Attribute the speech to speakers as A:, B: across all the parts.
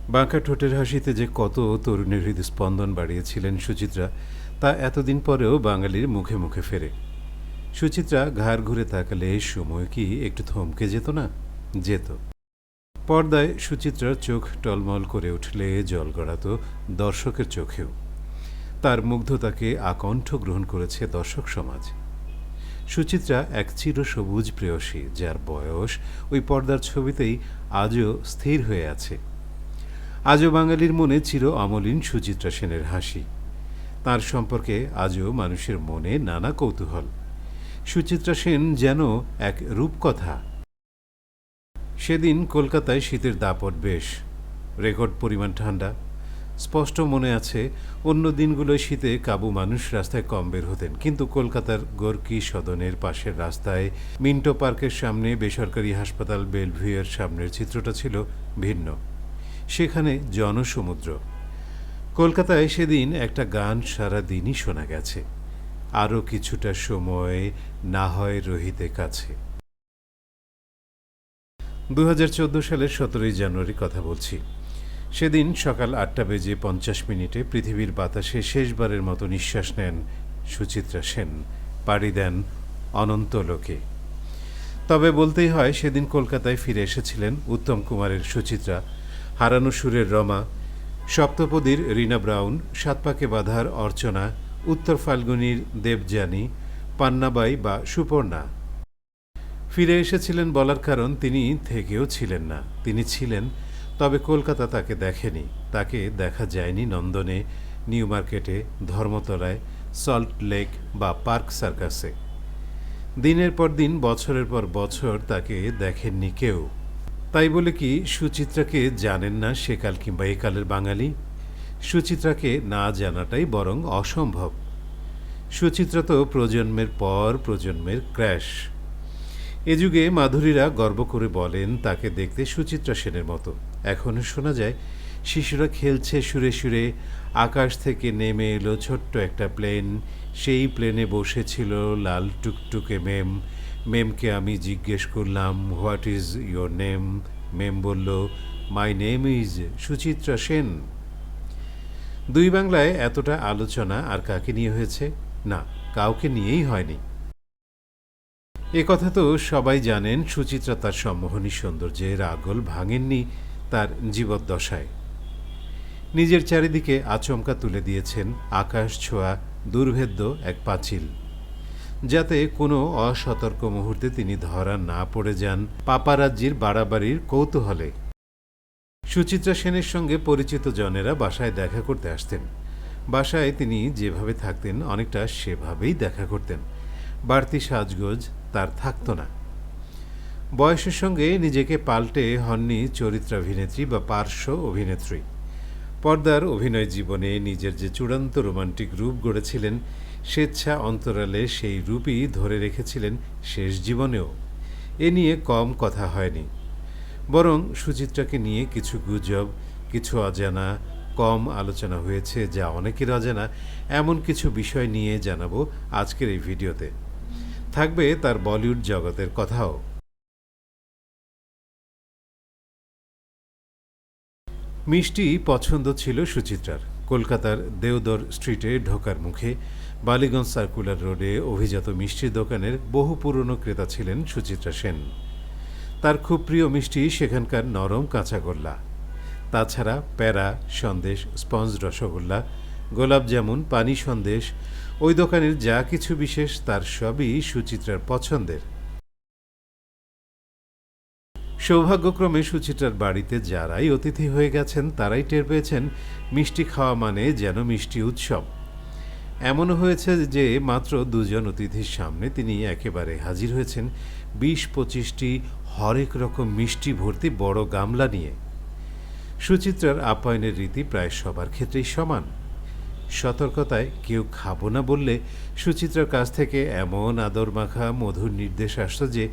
A: বাঁকা ঠোঁটের হাসিতে যে কত তরুণীর হৃদস্পন্দন বাড়িয়েছিলেন সুচিত্রা, তা এতদিন পরেও বাঙালির মুখে মুখে ফেরে। সুচিত্রা ঘাড় ঘুরে তাকালে সময় কি একটু থমকে যেত না? যেত। পর্দায় সুচিত্রার চোখ টলমল করে উঠলে জল গড়াত দর্শকের চোখেও। তার মুগ্ধতাকে আকণ্ঠ গ্রহণ করেছে দর্শক সমাজ। সুচিত্রা এক চিরসবুজ প্রেয়সী, যার বয়স ওই পর্দার ছবিতেই আজও স্থির হয়ে আছে। আজও বাঙালির মনে চির অমলিন সুচিত্রা সেনের হাসি। তার সম্পর্কে আজও মানুষের মনে নানা কৌতূহল। সুচিত্রা সেন যেন এক রূপকথা। সেদিন কলকাতায় শীতের দাপট বেশ, রেকর্ড পরিমাণ ঠান্ডা। স্পষ্ট মনে আছে, অন্য দিনগুলোয় শীতে কাবু মানুষ রাস্তায় কম বের হতেন, কিন্তু কলকাতার গোর্কি সদনের পাশের রাস্তায়, মিন্টো পার্কের সামনে, বেসরকারি হাসপাতাল বেলভিউয়ের সামনের চিত্রটা ছিল ভিন্ন। সেখানে জনসমুদ্র। কলকাতায় সেদিন একটা গান সারা দিনই শোনা গেছে, আরও কিছুটা সময় না হয় রহিতে কাছে। 2014 সালের 17 জানুয়ারি কথা বলছি। সেদিন সকাল 8:50 পৃথিবীর বাতাসে শেষবারের মতো নিঃশ্বাস নেন সুচিত্রা সেন, পাড়ি দেন অনন্ত লোকে। তবে বলতেই হয়, সেদিন কলকাতায় ফিরে এসেছিলেন উত্তম কুমারের সুচিত্রা, হারানো সুরের রমা, সপ্তপদীর রীনা ব্রাউন, সাতপাকে বাঁধার অর্চনা, উত্তর ফাল্গুনীর দেবযানী, পান্নাবাই বা সুপর্ণা। ফিরে এসেছিলেন বলার কারণ, তিনি থেকেও ছিলেন না। তিনি ছিলেন, তবে কলকাতা তাকে দেখেনি। তাকে দেখা যায়নি নন্দনে, নিউ মার্কেটে, ধর্মতলায়, সল্ট লেক বা পার্ক সার্কাসে। দিনের পর দিন, বছরের পর বছর তাকে দেখেননি কেউ। তাই বলে কি সুচিত্রাকে জানেন না সেকাল কিংবা একালের বাঙালি? সুচিত্রাকে না জানাটাই বরং অসম্ভব। সুচিত্রা তো প্রজন্মের পর প্রজন্মের ক্র্যাশ। এ যুগে মাধুরীরা গর্ব করে বলেন তাকে দেখতে সুচিত্রা সেনের মতো। এখনও শোনা যায় শিশুরা খেলছে সুরে সুরে, আকাশ থেকে নেমে এলো ছোট্ট একটা প্লেন, সেই প্লেনে বসেছিল লাল টুকটুকে মেম। মেমকে আমি জিজ্ঞেস করলাম, হোয়াট ইজ ইয়োর নেম? মেম বলল, my name is Suchitra Sen. দুই বাংলায় এতটা আলোচনা আর কাকে নিয়ে হয়েছে? না, কাউকে নিয়েই হয়নি। এ কথা তো সবাই জানেন, সুচিত্রা তার সম্মোহনী সৌন্দর্যের আগল ভাঙেননি তার জীবদ্দশায়। নিজের চারিদিকে আচমকা তুলে দিয়েছেন আকাশ ছোঁয়া দুর্ভেদ্য এক পাঁচিল, যাতে কোনো অসতর্ক মুহূর্তে তিনি ধরা না পড়ে যান পাপারাজ্জির বাড়াবাড়ির কৌতূহলে। সুচিত্রা সেনের সঙ্গে পরিচিত জনেরা বাসায় দেখা করতে আসতেন। বাসায় তিনি যেভাবে থাকতেন অনেকটা সেভাবেই দেখা করতেন। বাড়তি সাজগোজ তার থাকত না। বয়সের সঙ্গে নিজেকে পাল্টে হননি চরিত্রাভিনেত্রী বা পার্শ্ব অভিনেত্রী। পর্দার অভিনয় জীবনে নিজের যে চূড়ান্ত রোমান্টিক রূপ গড়েছিলেন, স্বেচ্ছা অন্তরালে সেই রূপই ধরে রেখেছিলেন শেষ জীবনেও। এ নিয়ে কম কথা হয়নি। বরং সুচিত্রাকে নিয়ে কিছু গুজব, কিছু অজানা, কম আলোচনা হয়েছে, যা অনেকের অজানা। এমন কিছু বিষয় নিয়ে জানাবো আজকের এই ভিডিওতে। থাকবে তার বলিউড জগতের কথাও। মিষ্টি পছন্দ ছিল সুচিত্রার। কলকাতার দেওদর স্ট্রিটে ঢোকার মুখে বালিগঞ্জ সার্কুলার রোডে অভিজাত মিষ্টির দোকানের বহু পুরনো ক্রেতা ছিলেন সুচিত্রা সেন। তার খুব প্রিয় মিষ্টি সেখানকার নরম কাঁচাগোল্লা। তাছাড়া প্যারা, সন্দেশ, স্পঞ্জ রসগোল্লা, গোলাপ জামুন, পানি সন্দেশ, ওই দোকানের যা কিছু বিশেষ তার সবই সুচিত্রার পছন্দের। সৌভাগ্যক্রমে সুচিত্রার বাড়িতে যারাই অতিথি হয়ে গেছেন তারাই টের পেয়েছেন মিষ্টি খাওয়া মানে যেন মিষ্টি উৎসব। এমনও হয়েছে যে মাত্র দুজন অতিথির সামনে তিনি একেবারে হাজির হয়েছেন 20-25টি হরেক রকম মিষ্টি ভর্তি বড় গামলা নিয়ে। সুচিত্রার আপ্যায়নের রীতি প্রায় সবার ক্ষেত্রেই সমান। সতর্কতায় কেউ খাবো না বললে সুচিত্রার কাছ থেকে এমন আদর মাখা মধুর নির্দেশ আসত যে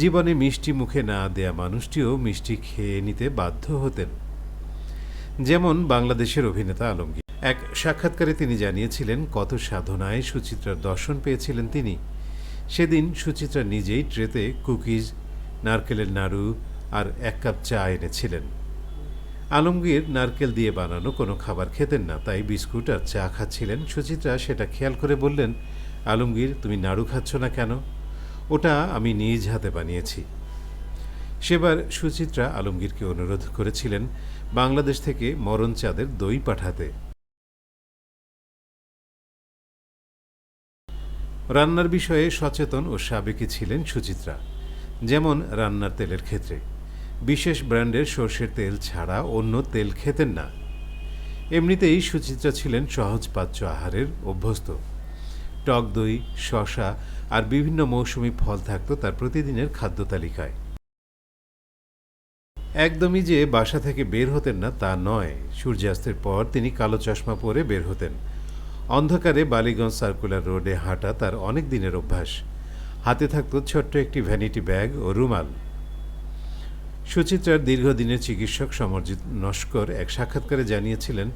A: জীবনে মিষ্টি মুখে না দেয়া মানুষটিও মিষ্টি খেয়ে নিতে বাধ্য হতেন। যেমন বাংলাদেশের অভিনেতা আলমগীর। এক সাক্ষাৎকারে তিনি জানিয়েছিলেন কত সাধনায় সুচিত্রার দর্শন পেয়েছিলেন তিনি। সেদিন সুচিত্রা নিজেই ট্রেতে কুকিজ, নারকেলের নাড়ু আর 1 কাপ চা এনেছিলেন। আলমগীর নারকেল দিয়ে বানানো কোনো খাবার খেতেন না, তাই বিস্কুট আর চা খাচ্ছিলেন। সুচিত্রা সেটা খেয়াল করে বললেন, আলমগীর, তুমি নাড়ু খাচ্ছ না কেন? ওটা আমি নিজ হাতে বানিয়েছি। সেবার সুচিত্রা আলমগীরকে অনুরোধ করেছিলেন বাংলাদেশ থেকে মরণ চাঁদের দই পাঠাতে। রান্নার বিষয়ে সচেতন ও সাবেকি ছিলেন সুচিত্রা। যেমন রান্নার তেলের ক্ষেত্রে বিশেষ ব্র্যান্ডের সর্ষের তেল ছাড়া অন্য তেল খেতেন না। এমনিতেই সুচিত্রা ছিলেন সহজপাচ্য আহারের অভ্যস্ত। টক দই, শসা আর বিভিন্ন মৌসুমি ফল থাকত তার প্রতিদিনের খাদ্য তালিকায়। একদমই যে বাসা থেকে বের হতেন না তা নয়। সূর্যাস্তের পর তিনি কালো চশমা পরে বের হতেন। অন্ধকারে বালিগঞ্জ সার্কুলার রোডে হাঁটা তার অনেক দিনের অভ্যাস। হাতে থাকত ছোট্ট একটি ভ্যানিটি ব্যাগ ও রুমাল। সুচিত্রার দীর্ঘদিনের চিকিৎসক সমরজিৎ নস্কর এক সাক্ষাৎকারে জানিয়েছিলেন,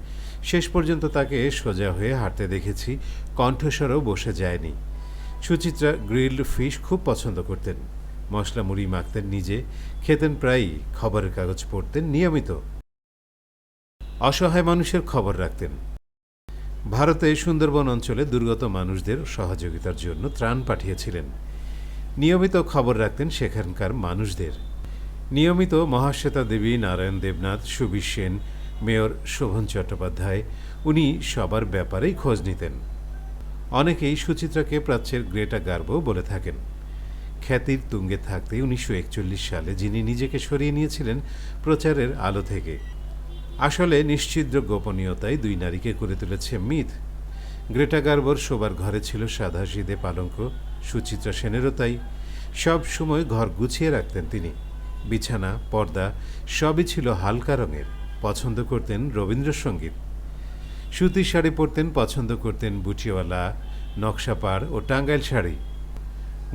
A: শেষ পর্যন্ত তাকে সোজা হয়ে হাঁটতে দেখেছি, কণ্ঠস্বরও বসে যায়নি। সুচিত্রা গ্রিলড ফিশ খুব পছন্দ করতেন। মশলা মুড়ি মাখতেন নিজে, খেতেন প্রায়ই, খবরের কাগজ পড়তেন নিয়মিত। অসহায় মানুষের খবর রাখতেন। ভারতে সুন্দরবন অঞ্চলে দুর্গত মানুষদের সহযোগিতার জন্য ত্রাণ পাঠিয়েছিলেন। নিয়মিত খবর রাখতেন সেখানকার মানুষদের। নিয়মিত মহাশ্বেতা দেবী, নারায়ণ দেবনাথ, সুবীর সেন, মেয়র শোভন চট্টোপাধ্যায়, উনি সবার ব্যাপারেই খোঁজ নিতেন। অনেকেই সুচিত্রাকে প্রাচ্যের গ্রেটা গার্বো বলে থাকেন। খ্যাতির তুঙ্গে থাকতে 1941 সালে যিনি নিজেকে সরিয়ে নিয়েছিলেন প্রচারের আলো থেকে। আসলে নিশ্ছিদ্র গোপনীয়তায় দুই নারীকে করে তুলেছে মিথ। গ্রেটা গার্বোর শোবার ঘরে ছিল সাদাসিধে পালঙ্ক, সুচিত্রা সেনেরও তাই। সব সময় ঘর গুছিয়ে রাখতেন তিনি। বিছানা, পর্দা সবই ছিল হালকা রঙের। পছন্দ করতেন রবীন্দ্রসঙ্গীত। সুতির শাড়ি পরতেন, পছন্দ করতেন বুটিওয়ালা, নকশাপাড় ও টাঙ্গাইল শাড়ি।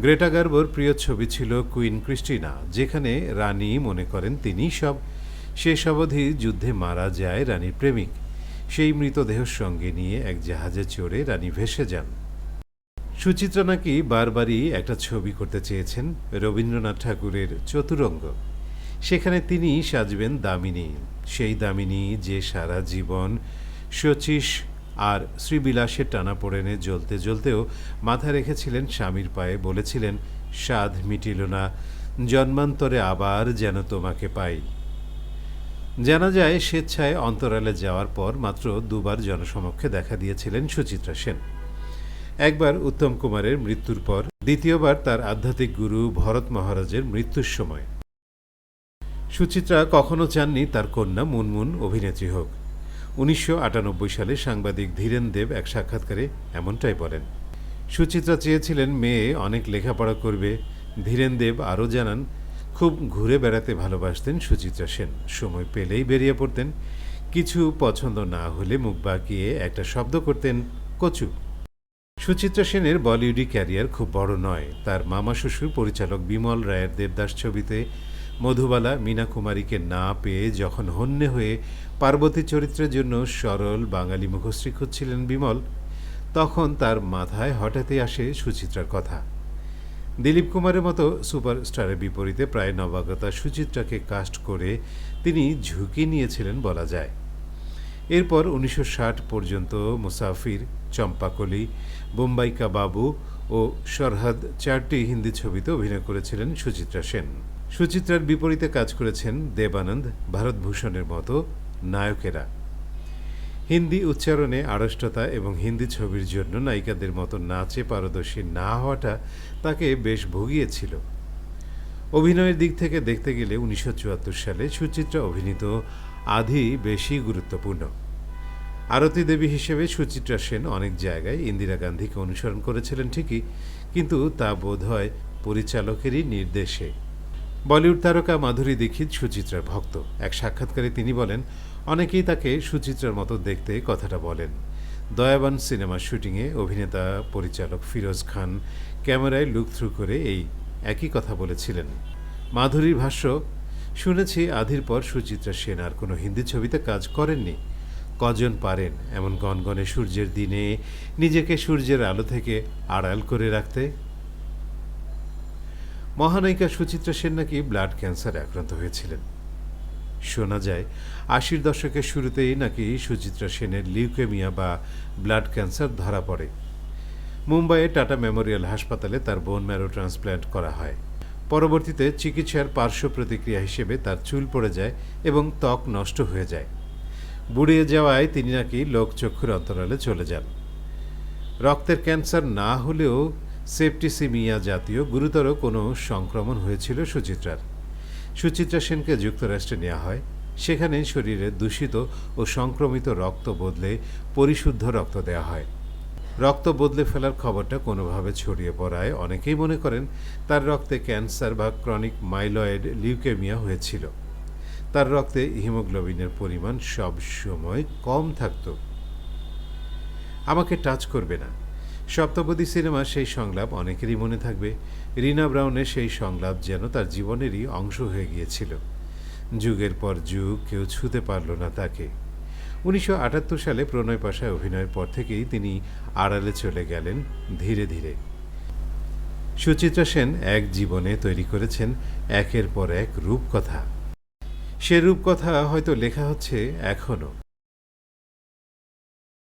A: গ্রেটা গার্বোর প্রিয় ছবি ছিল কুইন ক্রিস্টিনা, যেখানে রানী মনে করেন তিনি সব। শেষ অবধি যুদ্ধে মারা যায় রানীর প্রেমিক। সেই মৃতদেহ সঙ্গে নিয়ে এক জাহাজে চড়ে রানী ভেসে যান। সুচিত্রা নাকি বারবারই একটা ছবি করতে চেয়েছেন, রবীন্দ্রনাথ ঠাকুরের চতুরঙ্গ। সেখানে তিনি সাজবেন দামিনী, সেই দামিনী যে সারা জীবন শচীশ আর শ্রীবিলাসের টানাপোড়েনে জ্বলতে জ্বলতেও মাথা রেখেছিলেন স্বামীর পায়ে, বলেছিলেন, সাধ মিটিল না, জন্মান্তরে আবার যেন তোমাকে পাই। জানা যায় স্বেচ্ছায় অন্তরালে যাওয়ার পর মাত্র দুবার জনসমক্ষে দেখা দিয়েছিলেন সুচিত্রা সেন। একবার উত্তম কুমারের মৃত্যুর পর, দ্বিতীয়বার তার আধ্যাত্মিক গুরু ভরত মহারাজের মৃত্যুর সময়। সুচিত্রা কখনো চাননি তার কন্যা মুনমুন অভিনেত্রী হোক। 1998 সালে সাংবাদিক ধীরেন দেব এক সাক্ষাৎকারে এমনটাই বলেন। সুচিত্রা চেয়েছিলেন মেয়ে অনেক লেখাপড়া করবে। ধীরেন দেব আরও জানান, খুব ঘুরে বেড়াতে ভালোবাসতেন সুচিত্রা সেন। সময় পেলেই বেরিয়ে পড়তেন। কিছু পছন্দ না হলে মুখ বাঁকিয়ে একটা শব্দ করতেন, কচু। সুচিত্রা সেনের বলিউডি ক্যারিয়ার খুব বড় নয়। তার মামা শ্বশুর পরিচালক বিমল রায়ের দেবদাস ছবিতে মধুবালা মীনা কুমারীকে না পেয়ে যখন হন্যে হয়ে পার্বতী চরিত্রের জন্য সরল বাঙালি মুখশ্রী খুঁজছিলেন বিমল, তখন তার মাথায় হঠাৎই আসে সুচিত্রার কথা। দিলীপ কুমারের মতো সুপারস্টারের বিপরীতে প্রায় নবাগতা সুচিত্রাকে কাস্ট করে তিনি ঝুঁকি নিয়েছিলেন বলা যায়। এরপর 1960 পর্যন্ত মুসাফির, চম্পাকলি, বোম্বাই কা বাবু ও সরহদ চারটি হিন্দি ছবিতে অভিনয় করেছিলেন সুচিত্রা সেন। সুচিত্রার বিপরীতে কাজ করেছেন দেবানন্দ, ভারতভূষণের মতো নায়কেরা। হিন্দি উচ্চারণে আড়ষ্টতা এবং হিন্দি ছবির জন্য নায়িকাদের মতো নাচে পারদর্শী না হওয়াটা তাকে বেশ ভুগিয়েছিল। অভিনয়ের দিক থেকে দেখতে গেলে 1974 সালে সুচিত্রা অভিনীত আধি বেশি গুরুত্বপূর্ণ। আরতি দেবী হিসেবে সুচিত্রা সেন অনেক জায়গায় ইন্দিরা গান্ধীকে অনুসরণ করেছিলেন ঠিকই, কিন্তু তা বোধহয় পরিচালকেরই নির্দেশে। বলিউড তারকা মাধুরী দীক্ষিত সুচিত্রার ভক্ত। এক সাক্ষাৎকারে তিনি বলেন, অনেকেই তাকে সুচিত্রার মতো দেখতে কথাটা বলেন। দয়াবান সিনেমার শুটিংয়ে অভিনেতা পরিচালক ফিরোজ খান ক্যামেরায় লুক থ্রু করে এই একই কথা বলেছিলেন। মাধুরীর ভাষ্য, শুনেছি আধির পর সুচিত্রা সেন আর কোনো হিন্দি ছবিতে কাজ করেননি। কজন পারেন এমন গনগনে সূর্যের দিনে নিজেকে সূর্যের আলো থেকে আড়াল করে রাখতে? মহানায়িকা সুচিত্রা সেন নাকি ব্লাড ক্যান্সারে আক্রান্ত হয়েছিলেন। শোনা যায় ৮০ দশকের শুরুতেই নাকি সুচিত্রা সেনের লিউকেমিয়া বা ব্লাড ক্যান্সার ধরা পড়ে। মুম্বাইয়ে টাটা মেমোরিয়াল হাসপাতালে তার বোন ম্যারো ট্রান্সপ্ল্যান্ট করা হয়। পরবর্তীতে চিকিৎসার পার্শ্ব প্রতিক্রিয়া হিসেবে তার চুল পড়ে যায় এবং ত্বক নষ্ট হয়ে যায়। বুড়িয়ে যাওয়ায় তিনি নাকি লোকচক্ষুর অন্তরালে চলে যান। রক্তের ক্যান্সার না হলেও সেপ্টিসিমিয়া জাতীয় গুরুতর কোনো সংক্রমণ হয়েছিল সুচিত্রার। সুচিত্রা সেনকে যুক্তরাষ্ট্রে নেওয়া হয়। সেখানে শরীরে দূষিত ও সংক্রমিত রক্ত বদলে পরিশুদ্ধ রক্ত দেওয়া হয়। রক্ত বদলে ফেলার খবরটা কোনোভাবে ছড়িয়ে পড়ায় অনেকেই মনে করেন তার রক্তে ক্যান্সার বা ক্রনিক মাইলয়েড লিউকেমিয়া হয়েছিল। তার রক্তে হিমোগ্লোবিনের পরিমাণ সব সময় কম থাকত। আমাকে টাচ করবে না, সপ্তপদী সিনেমার সেই সংলাপ অনেকেরই মনে থাকবে। রিনা ব্রাউনের সেই সংলাপ যেন তার জীবনেরই অংশ হয়ে গিয়েছিল। যুগের পর যুগ কেউ ছুঁতে পারল না তাকে। ১৯৭৮ সালে প্রণয় পাশায় অভিনয়ের পর থেকেই তিনি আড়ালে চলে গেলেন ধীরে ধীরে। সুচিত্রা সেন এক জীবনে তৈরি করেছেন একের পর এক রূপকথা। সে রূপকথা হয়তো লেখা হচ্ছে এখনও।